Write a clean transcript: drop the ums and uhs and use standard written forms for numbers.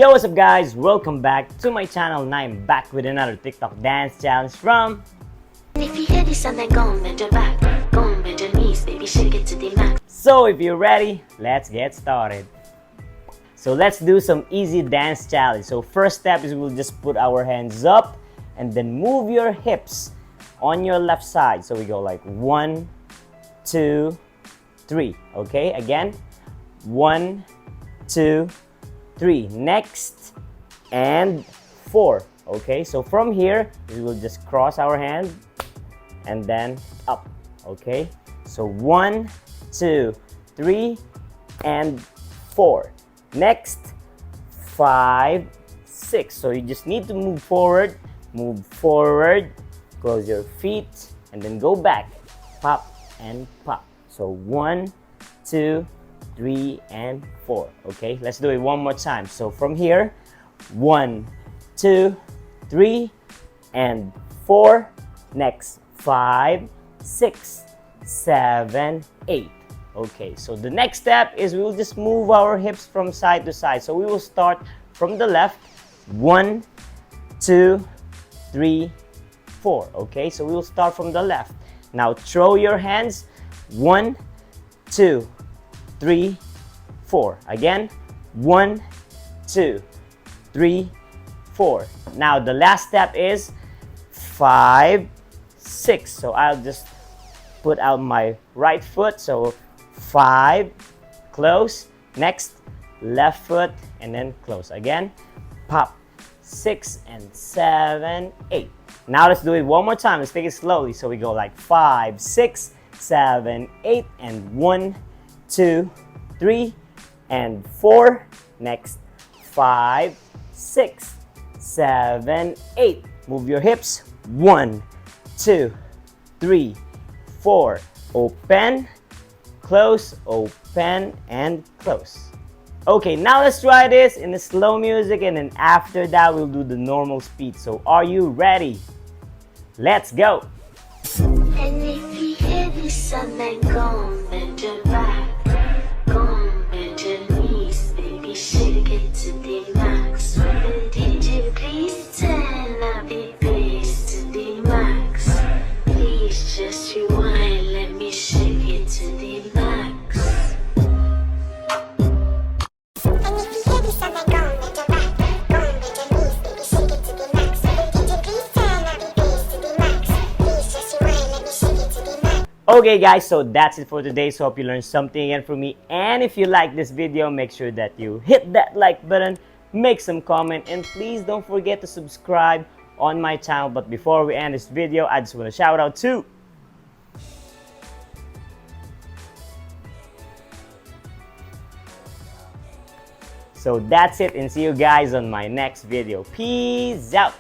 Yo, what's up guys? Welcome back to my channel and I'm back with another TikTok dance challenge from... If you hear this and then go and bend your back, go and bend your knees, baby, shake it to the max. So if you're ready, let's get started. So let's do some easy dance challenge. So first step is we'll just put our hands up and then move your hips on your left side. So we go like 1, 2, 3. Okay, again. 1, 2, 3. Next, and 4. Okay, so from here, we will just cross our hand and then up. Okay, so 1, 2, 3, and 4. Next, 5, 6. So you just need to move forward, close your feet, and then go back. Pop and pop. So 1, 2, 3, and 4. Okay, let's do it one more time. So from here, 1, 2, 3, and 4. Next, 5, 6, 7, 8. Okay, so the next step is we will just move our hips from side to side. So we will start from the left. 1, 2, 3, 4. Okay, so we will start from the left. Now throw your hands. 1, 2, 3, 4. Again, 1, 2, 3, 4. Now the last step is 5, 6. So I'll just put out my right foot. So 5, close. Next, left foot, and then close. Again, pop. 6 and 7, 8. Now let's do it one more time. Let's take it slowly. So we go like 5, 6, 7, 8, and 1, 2, 3, and 4. Next, 5, 6, 7, 8. Move your hips. 1, 2, 3, 4. Open, close, open, and close. Okay, now let's try this in the slow music, and then after that we'll do the normal speed. So are you ready? Let's go! And if you hear this and then go and bend your back, go and bend your knees, baby, shake it to the max. Will the DJ please turn up the bass to the max? Please just rewind, let me shake it to the max. Okay guys, so that's it for today. So hope you learned something again from me. And if you like this video, make sure that you hit that like button, make some comment, and please don't forget to subscribe on my channel. But before we end this video, I just want to shout out to... So that's it, and see you guys on my next video. Peace out!